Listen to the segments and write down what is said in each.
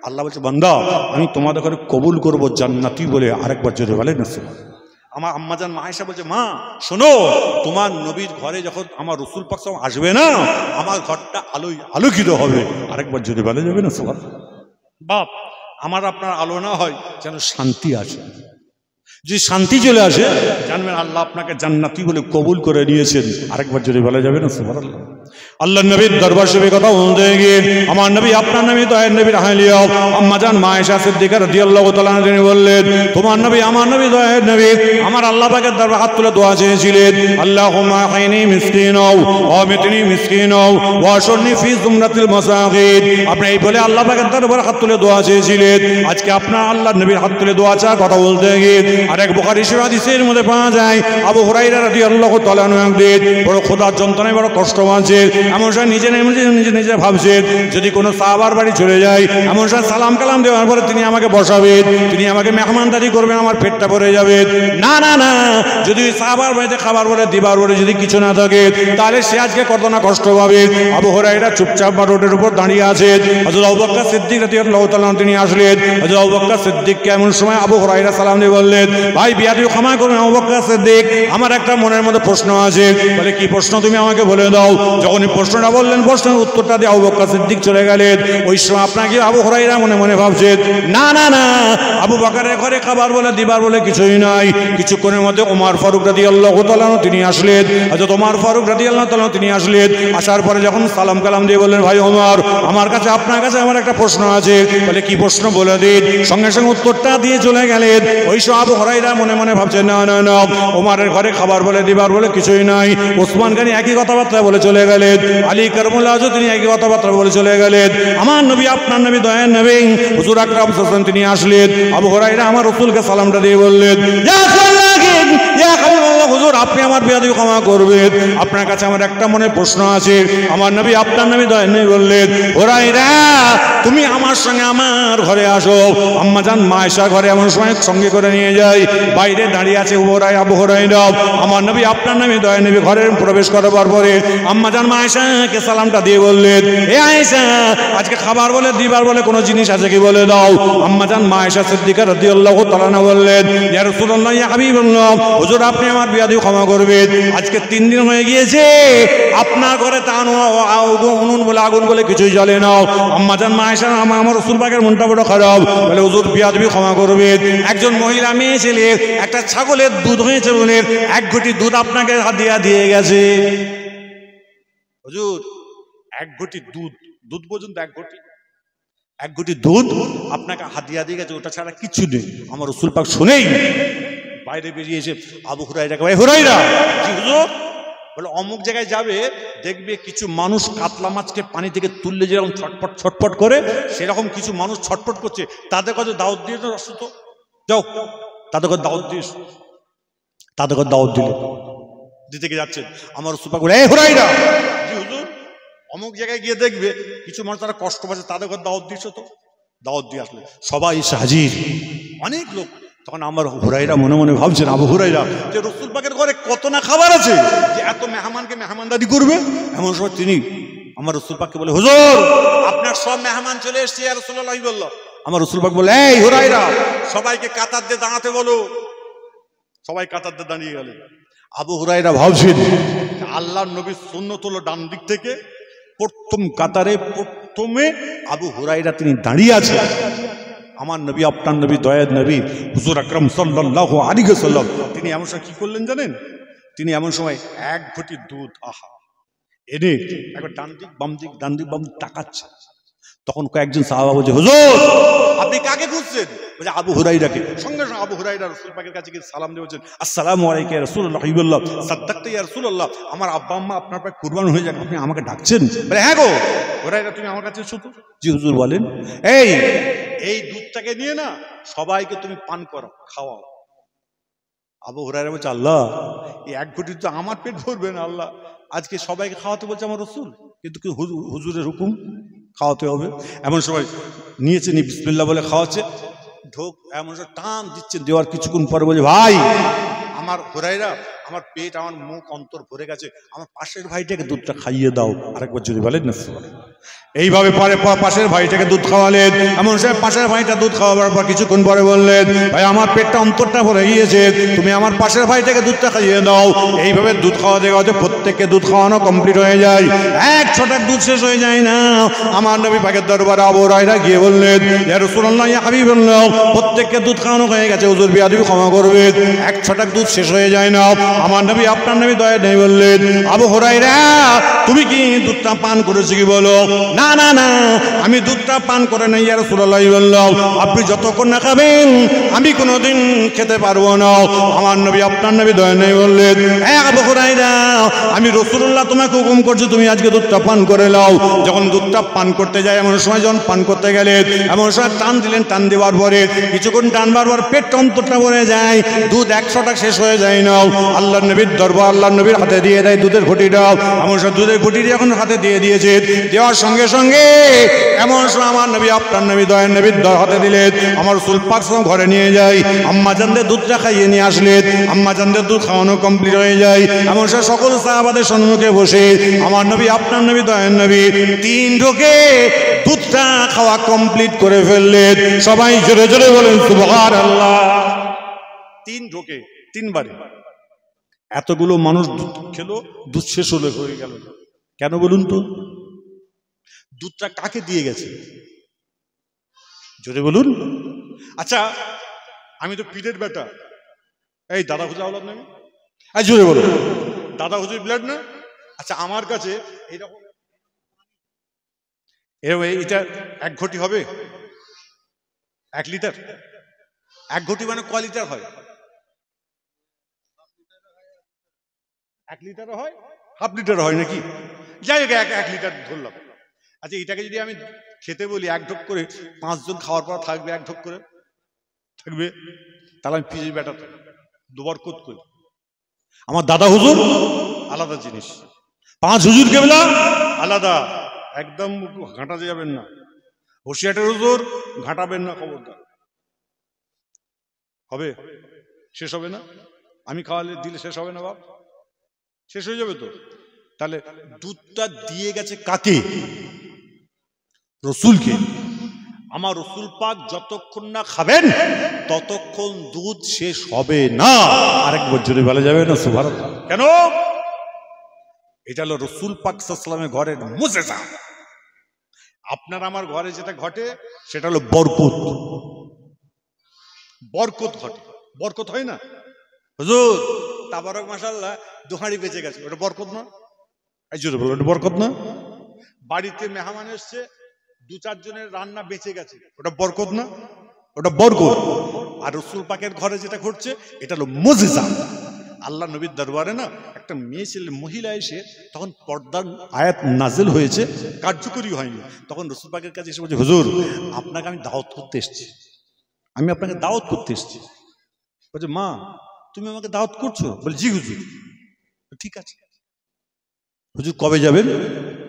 আল্লাহ বলছে বান্দা আমি তোমাদের ঘরে কবুল করবো জান্নাতি বলে। আরেকবার জোরে বলেন না। আমার আম্মাজান মা আয়েশা বলছে মা শোনো, তোমার নবীর ঘরে যখন আমার রসুল পাক আসবে না, আমার ঘরটা আলোয় আলোকিত হবে। আরেকবার জোরে বলে যাবে না সবার বাপ, আমার আপনার আলো না হয় যেন শান্তি আসে। যদি শান্তি চলে আসে জানবেন আল্লাহ আপনাকে জান্নাতি বলে কবুল করে নিয়েছেন। আরেকবার যদি বলা যাবে না সুবহানাল্লাহ। আল্লাহ নবীর দরবার শরীফে কথা বলতে গিয়ে আমার নবী আপনার নবী দয়ার নবীর আহলিয়া আম্মাজান মা আয়েশা সিদ্দিকা রাদিয়াল্লাহু তাআলা তিনি বললেন তোমার নবী আমার নবী দয়ার নবী আমার আল্লাহ পাকের দরবারে হাত তুলে দোয়া চেয়েছিলেন, আল্লাহুম্মা আহইনি মিসকিনাও ওয়া মিতনি মিসকিনাও ওয়া আশরনি ফি জুমরাতিল মাসাকিন। আপনি এই বলে আল্লাহ পাকের দরবারে হাত তুলে দোয়া চেয়েছিলেন। আজকে আপনার আল্লাহ নবীর হাত তুলে দোয়া চা কথা বলতে গিয়ে আরেক বুখারী শরীফ হাদিসের মধ্যে পাওয়া যায় আবু হুরায়রা রাদিয়াল্লাহু তাআলা একদিন বড় ক্ষুধার যন্ত্রণায় বড় কষ্ট পাচ্ছে, এমন সময় নিজে ভাবছে যদি কোনো সাহাবার বাড়ি চলে যায়, এমন সময় সালাম কালাম দেওয়ার পরে তিনি আমাকে বসাবেন, তিনি আমাকে মেহমানদারি করবেন, আমার পেটটা ভরে যাবে। না না না, যদি সাহাবার বাড়িতে খাবার বলে দিবার বলে যদি কিছু না থাকে তাহলে সে আজকে কত না কষ্ট পাবে। আবু হুরায়রা চুপচাপ রোডের উপর দাঁড়িয়ে আছে। হযরত আবু বকর সিদ্দিক রাদিয়াল্লাহু তাআলা তিনি আসলেন। হযরত আবু বকর সিদ্দিককে এমন সময় আবু হুরায়রা সালাম দিয়ে বললেন ভাই বিয়াদি ক্ষমা করবেন আবু বকর সিদ্দিক, আমার একটা মনের মধ্যে প্রশ্ন আছে। বলে কি প্রশ্ন তুমি আমাকে বলে দাও। যখনই প্রশ্নটা বললেন প্রশ্নের উত্তরটা দিয়ে আবু বকর সিদ্দিক চলে গেলেন। ওই সময় আপনাকে আবু হুরায়রা মনে মনে ভাবছে না না না, আবু বকরের ঘরে খাবার বলে দিবার বলে কিছুই নাই। কিছুক্ষণের মধ্যে ওমর ফারুক রাদিয়াল্লাহু তাআলা তিনি আসলেন। হযরত ওমর ফারুক রাদিয়াল্লাহু তাআলা তিনি আসলেন। আসার পরে যখন সালাম কালাম দিয়ে বললেন ভাই ওমর আমার কাছে আপনার কাছে আমার একটা প্রশ্ন আছে। বলে কি প্রশ্ন বলে দিন। সঙ্গে সঙ্গে উত্তরটা দিয়ে চলে গেলেন। ওই সময় আবু হুরায়রা মনে মনে ভাবছে না না না, ওমরের ঘরে খাবার বলে দিবার বলে কিছুই নাই। ওসমান গনি একই কথাবার্তা বলে চলে গেলেন। আলী কারমুল্লাহ আজও তিনি একই কথাবার্তা বলে চলে গেলেন। আমার নবী আপনার নবী দয়ার নবী হুজুর আকরাম সাল্লাল্লাহু আলাইহি ওয়াসাল্লাম তিনি আসলেন। আবু হুরায়রা আমার রাসূলকে সালামটা দিয়ে বললেন হুজুর আপনি আমার বেয়াদবি ক্ষমা করবেন, আপনার কাছে আমার একটা মনে প্রশ্ন আছে। আমার নবী আপনার নবী দয়ার নবী বললেন হুরায়রা তুমি আমার সঙ্গে আমার ঘরে আসো। আম্মাজান মা আয়েশা ঘরে এমন সময় সঙ্গে করে নিয়ে যাই, বাইরে দাঁড়িয়ে আছে আবু হুরায়রা। আমার নবী আপনার নবী দয়ার নবী ঘরে প্রবেশ করার পরে আম্মাজান মা আয়েশাকে সালামটা দিয়ে বললেন এ আয়েশা আজকে খাবার বলে দিবার বলে কোনো জিনিস আছে কি বলে দাও। আম্মাজান মা আয়েশা সিদ্দিকা রাদিয়াল্লাহু তাআলা বললেন ইয়া রাসূলুল্লাহ ইয়া হাবিবাল্লাহ হুজুর আপনি আমার বেয়াদবি ক্ষমা করবেন। আজকে 3 দিন হয়ে গিয়েছে আপনার ঘরে উনুন বলে আগুন বলে কিছুই জ্বলে না। আম্মাজান মা আয়েশা আমার রাসূল পাকের মনটা বড় খারাপ। বলে হুজুর বেয়াদবি ক্ষমা করবেন, একজন মহিলা মেয়ে ছেলে একটা ছাগলের দুধ হয়েছে বলে 1 ঘটি দুধ আপনাকে হাদিয়া দিয়ে গেছে। হুজুর 1 ঘটি দুধ পর্যন্ত 1 ঘটি দুধ আপনাকে হাদিয়া দিয়ে গেছে, ওটা ছাড়া কিছু নেই। আমার রাসূল পাক শুনেই বাইরে বেরিয়ে এসে আবু হুরায়রাকে ভাই হুরায়রা কি হুজুর। বলে অমুক জায়গায় যাবে দেখবে কিছু মানুষ কাতলা মাছকে পানি থেকে তুললে যেরকম ছটপট ছটপট করে সেরকম কিছু মানুষ ছটপট করছে, তাদের কাছে দাওয়াত দিয়ে তো যাও তাদের কাছে দাওয়াত দিয়ে তাদের কাছে দাওয়াত দিতে গিয়ে যাচ্ছেন। আমার রাসূল পাক বলে এই হুরায়রা জি হুজুর অমুক জায়গায় গিয়ে দেখবে কিছু মানুষ তারা কষ্ট পাচ্ছে, তাদের কাছে দাওয়াত দিয়েছো তো। দাওয়াত দিয়ে আসলে সবাই এসে হাজির, অনেক লোক। তখন আমার হুরায়রা মনে মনে ভাবছেন আবু হুরায়রা যে রাসূল পাকের ঘরে কত না খাবার আছে যে এত মেহমানকে মেহমানদারি করবে। এমন সময় তিনি আমার রাসূল পাককে বলে হুজুর আপনার সব মেহমান চলে এসেছে ইয়া রাসূলুল্লাহ বলল। আমার রাসূল পাক বলে এই হুরায়রা সবাইকে কাতার দিয়ে দাঁড়াতে বলো। সবাই কাতার দিয়ে দাঁড়িয়ে গেল। আবু হুরায়রা ভাবছেন আল্লাহর নবীর সুন্নত হলো ডান দিক থেকে, প্রথম কাতারে প্রথমে আবু হুরায়রা তিনি দাঁড়িয়ে আছেন। আমার নবী আপনার নবী দয়ার নবী হুজুর আকরাম সাল্লাল্লাহু আলাইহি ওয়াসাল্লাম তিনি এমন সময় কি করলেন জানেন, তিনি এমন সময় 1 ঘটি দুধ এনে একবার ডান দিক বাম দিক ডান দিক বাম দিক তাকাচ্ছে। তখন কয়েকজন সাহাবা বলছে হুজুর আপনি কাকে খুঁজছেন। বলে আবু হুরায়রাকে। সঙ্গে সঙ্গে আবু হুরায়রা রাসূল পাকের কাছে গিয়ে সালাম দিয়ে বলছেন আসসালামু আলাইকা ইয়া রাসূলুল্লাহ হাবিবাল্লাহ সাদ্দাকতা ইয়া রাসূলুল্লাহ, আমার আব্বা আম্মা আপনার পায়ে কুরবান হয়ে যাক, আপনি আমাকে ডাকছেন। বলে হ্যাঁ গো হুরায়রা তুমি আমার কাছে এসো তো। জি হুজুর বলেন। এই দুধটাকে নিয়ে না সবাইকে তুমি পান করো খাওয়াও। আবু হুরায়রা বলছে আল্লাহ এই 1 ঘটি তো আমার পেট ভরবে না আল্লাহ, আজকে সবাইকে খাওয়াতে বলছে আমার রাসূল, কিন্তু হুজুরের হুকুম খাওয়াতে হবে। এমন সময় নিয়েছে বিসমিল্লাহ বলে খাওয়াচ্ছে, ঢোক এমন সময় টান দিচ্ছেন, দেওয়ার কিছুক্ষণ পরে বলে ভাই আমার হুরায়রা আমার পেট, আমার মুখ, অন্তর ভরে গেছে, আমার পাশের ভাইটাকে দুধটা খাইয়ে দাও। আরেকবার যদি বলেন না, এইভাবে পরে পাশের ভাইটাকে দুধ খাওয়ালেন। এমন সময় পাশের ভাইটা দুধ খাওয়াবার পর কিছুক্ষণ পরে বললেন, ভাই আমার পেটটা, অন্তরটা ভরে গিয়েছে, তুমি আমার পাশের ভাইটাকে দুধটা খাইয়ে দাও। এইভাবে দুধ খাওয়াতে খাওয়াতে প্রত্যেককে দুধ খাওয়ানো কমপ্লিট হয়ে যায়। এক ছটাক দুধ শেষ হয়ে যায় না। আমার নবী পাকের দরবারে আবু হুরায়রা গিয়ে বললেন, ইয়া রাসূলুল্লাহ, ইয়া হাবিবাল্লাহ, প্রত্যেককে দুধ খাওয়ানো হয়ে গেছে, হুজুর বিয়াদবি ক্ষমা করবেন, এক ছটাক দুধ শেষ হয়ে যায় না। আমার নবী, আপনার নবী দয়া নেই বললেন, আবু হুরায়রা, তুমি কি দুধটা পান করেছো কি বলো? না না না, আমি দুধটা পান করে নাই ইয়া রাসূলুল্লাহ বললাম, আপনি যতক্ষণ না খাবেন আমি কোনোদিন খেতে পারবো না। আমার নবী, আপনার নবী দয়া নেই বললেন, হ্যাঁ আবু হুরায়রা, আমি রাসূলুল্লাহ তোমাকে হুকুম করছি, তুমি আজকে দুধটা পান করে নাও। যখন দুধটা পান করতে যায়, এমন সময় যখন পান করতে গেলেন, এমন সময় টান দিলেন, টান দেওয়ার পরে কিছুক্ষণ টানবার পর পেট অন্তরটা ভরে যায়, দুধ 100টা শেষ হয়ে যায় না। আল্লাহর নবীর দরবার, আল্লাহর নবীর হাতে দিয়ে দেয় দুধের ঘটিটাও। এমন সময় দুধের ঘটিটি যখন হাতে দিয়ে দিয়েছে, দেওয়ার সঙ্গে সঙ্গে এমন সময় আমার নবী, আপনার নবী দয়ার নবীর হাতে দিলেন, আমার রাসূল পাক ঘরে নিয়ে যায়, আম্মা জানদের দুধটা খাইয়ে নিয়ে আসলেন। আম্মা জানদের দুধ খাওয়ানো কমপ্লিট হয়ে যায়। এমন সময় সকল সাহাবাদের সম্মুখে বসে আমার নবী, আপনার নবী দয়ার নবী 3 ঢোকে দুধটা খাওয়া কমপ্লিট করে ফেললেন। সবাই জোরে জোরে বলেন সুবহানাল্লাহ। 3 ঢোকে, 3 বারে। এতগুলো মানুষ দুধ খেলো, দুধ শেষ হয়ে গেল কেন বলুন তো? দুধটা কাকে দিয়ে গেছে? জোরে বলুন। আচ্ছা, আমি তো পীরের বেটা, এই দাদা হুজুর আওলাদ নামি, জোরে বলো, দাদা হুজুর ব্লাড না? আচ্ছা, আমার কাছে এইরকম এটা 1 ঘটি হবে, 1 লিটার। 1 ঘটি মানে ক লিটার হয়? 1 লিটার হয়, হাফ লিটার হয় নাকি? যাই হোক, 1 লিটার ধরলাম। আচ্ছা, এটাকে যদি আমি খেতে বলি 1 ঢোক করে, 5 জন খাওয়ার পর থাকবে 1 ঢোক করে থাকবে, তাহলে আমি পিজি বেটা দুবার কোত করি। আমার দাদা হুজুর আলাদা জিনিস, 5 হুজুর কেবলা আলাদা, একদম ঘাঁটাতে যাবেন না। হোশিয়াটের হুজুর ঘাঁটাবেন না, খবরদার। হবে? শেষ হবে না? আমি খাওয়ালে দিলে শেষ হবে না বাপ? শেষ হয়ে যাবে তো। তাহলে দুধটা দিয়ে গেছে কাকে? রসুলকে। আমার রসুল পাক যতক্ষণ না খাবেন ততক্ষণ দুধ শেষ হবে না। আরেকবার জোরে বলা যাবে না সুবহানাল্লাহ? কেন? এটা হলো রসুল পাক সাল্লাল্লাহু আলাইহি ওয়াসাল্লামের ঘরের মুজিজা। আপনার আমার ঘরে যেটা ঘটে সেটা হলো বরকত। বরকত ঘটে, বরকত হয় না? হুজুর তাবারক মাশাআল্লাহ 2 হাঁড়ি বেঁচে গেছে, ওটা বরকত না? এই জোরে বলো, ওটা বরকত না? বাড়িতে মেহমান এসছে, 2-4 জনের রান্না বেঁচে গেছে, ওটা বরকত না? ওটা বরকত। আর রসুল পাকের ঘরে যেটা ঘটছে এটা হলো মুজিজা। আল্লাহ নবীর দরবারে না একটা মেয়ে ছেলে, মহিলা এসে, তখন পর্দার আয়াত নাজিল হয়েছে, কার্যকরী হয়নি, তখন রসুল পাকের কাছে এসে বলছে, হুজুর আপনাকে আমি দাওয়াত করতে এসেছি, আমি আপনাকে দাওয়াত করতে এসেছি। বলছে, মা তুমি আমাকে দাওয়াত করছো? বলে, জি হুজুর। ঠিক আছে হুজুর, কবে যাবেন?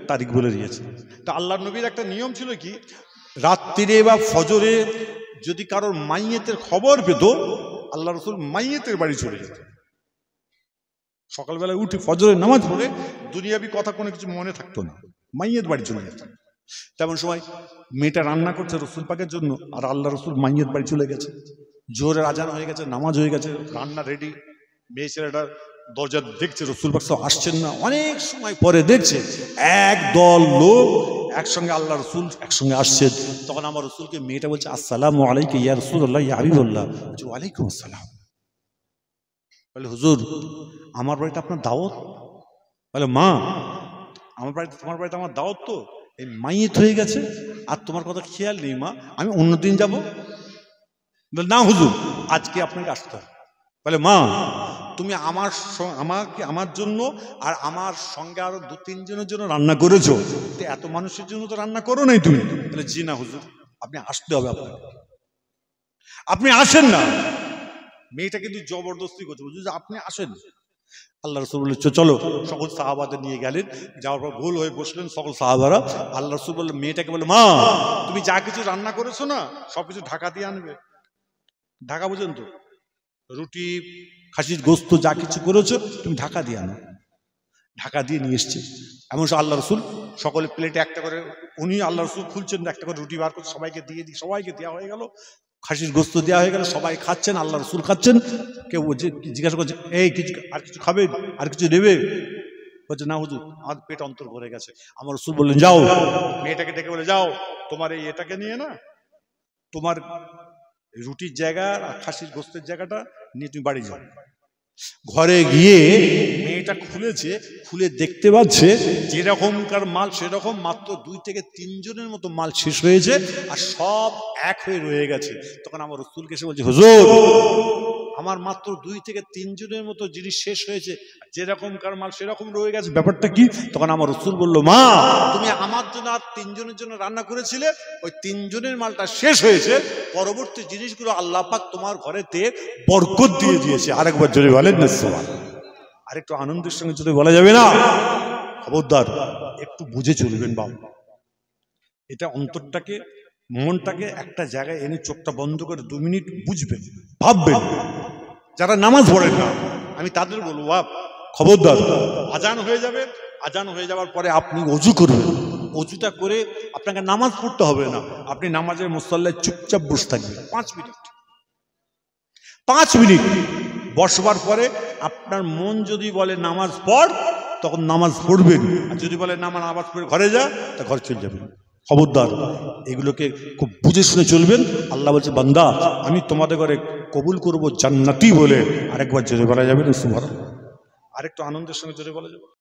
তারিখ বলে দিয়েছে। তা আল্লাহ নবীর একটা নিয়ম ছিল কি, রাত্রিরে বা ফজরে যদি কারোর মাইয়েতের খবর পেত, আল্লাহ রসুল মাইয়েতের বাড়ি চলে যেত। সকালবেলায় উঠে ফজরের নামাজ পড়ে দুনিয়াবি কথা কোনো কিছু মনে থাকতো না, মাইয়ের বাড়ি চলে যেত। তেমন সময় মেয়েটা রান্না করছে রসুল পাকের জন্য, আর আল্লাহ রসুল মাইয়ের বাড়ি চলে গেছে। জোহরের আজান হয়ে গেছে, নামাজ হয়ে গেছে, রান্না রেডি। মেয়ে ছেলেটা দরজা দেখছে, রসুল পাক আসছেন না। অনেক সময় পরে দেখছে এক দল লোক একসঙ্গে আল্লাহ রসুল একসঙ্গে আসছেন। তখন আমার রসুলকে মেয়েটা বলছে, আসসালামু আলাইকুম ইয়া রাসূলুল্লাহ ইয়া হাবিবাল্লাহ। বলছে, ওয়ালাইকুম আসসালাম। বলে, হুজুর আমার বাড়িতে আপনার দাওয়াত? বলে, মা আমার বাড়িতে, তোমার বাড়িতে আমার দাওয়াত তো, এই মাইয়েত হয়ে গেছে, আর তোমার কথা খেয়াল নেই মা, আমি অন্যদিন যাব। বলে, না হুজুর আজকে আপনাকে আসতে হবে। বলে, মা তুমি আমার জন্য আর আমার সঙ্গে আরো 2-3 জনের জন্য রান্না করেছো, এত মানুষের জন্য তো রান্না করো নাই তুমি। বলে, জি না হুজুর, আপনি আসতে হবে, আপনি আসেন না। মেয়েটা কিন্তু জবরদস্তি করছে, হুজুর আপনি আসেন। আল্লাহ রসুল বললেন, চলো। সকল সাহাবাদের নিয়ে গেলেন, যাওয়ার পর গোল হয়ে বসলেন সকল সাহাবারা। আল্লাহ রসুল বললেন, মেয়েটাকে বলে, মা তুমি যা কিছু রান্না করেছো না সবকিছু ঢাকা দিয়ে আনবে। ঢাকা বুঝেন তো? রুটি খাসির গোস্ত যা কিছু করেছো তুমি ঢাকা দিয়ে আনো। ঢাকা দিয়ে নিয়ে এসছে। এমন আল্লাহ রসুল সকলে প্লেটে একটা করে, উনি আল্লাহ রসুল খুলছেন, একটা করে রুটি বার করছে, সবাইকে দিয়ে সবাইকে দেওয়া হয়ে গেল, খাসির গোস্ত দেওয়া হয়ে গেল, সবাই খাচ্ছেন, আল্লাহ রসুল খাচ্ছেন। কেউ জিজ্ঞাসা করছে, এই আর কিছু খাবে, আর কিছু নেবে? বলছে না হুজুর, আমার পেট অন্তর ভরে গেছে। আমার রসুল বললেন, যাও মেয়েটাকে ডেকে বলে, যাও তোমার এই এটাকে নিয়ে না, তোমার রুটির জায়গা আর খাসির গোস্তের জায়গাটা নিয়ে তুমি বাড়ি যাও। ঘরে গিয়ে মেয়েটা খুলেছে, খুলে দেখতে পাচ্ছে যেরকমকার মাল সেরকম, মাত্র 2 থেকে 3 জনের মতো মাল শেষ হয়েছে, আর সব এক হয়ে রয়ে গেছে। তখন আমার রসুলকে এসে বলছে, হুজুর আমার মাত্র 2 থেকে 3 জনের মতো জিনিস শেষ হয়েছে, যেরকমকার মাল সেরকম রয়ে গেছে, ব্যাপারটা কি? তখন আমার রসুল বললো, মা তুমি আমার জন্য আর 3 জনের জন্য রান্না করেছিলে, ওই 3 জনের মালটা শেষ হয়েছে, পরবর্তী জিনিসগুলো আল্লাহ পাক তোমার ঘরেতে বরকত দিয়ে দিয়েছে। আরেকবার জোরে বলেন না সুবহানাল্লাহ। আরেকটু আনন্দের সঙ্গে জোরে বলা যাবে না? খবরদার একটু বুঝে চলবেন বাবা। এটা অন্তরটাকে, মনটাকে একটা জায়গায় এনে চোখটা বন্ধ করে 2 মিনিট বুঝবেন, ভাববেন। যারা নামাজ পড়েন না আমি তাদের বলবো, খবরদার, আজান হয়ে যাবে, আজান হয়ে যাওয়ার পরে আপনি অজু করবেন। অজুটা করে আপনাকে নামাজ পড়তে হবে না, আপনি নামাজের মুসল্লায় চুপচাপ বসে থাকবেন 5 মিনিট। 5 মিনিট বসবার পরে আপনার মন যদি বলে নামাজ পড়, তখন নামাজ পড়বেন, আর যদি বলে না নামাজ পড়ে ঘরে যা, তা ঘরে চলে যাবেন। খবরদার এগুলোকে খুব বুঝে শুনে চলবেন। আল্লাহ বলছে, বান্দা আমি তোমাদের ঘরে কবুল করব জান্নাতি বলে। আরেকবার জোরে বলা যাবে না সুবহানাল্লাহ? আরেকটু আনন্দের সঙ্গে জোরে বলা যাবে।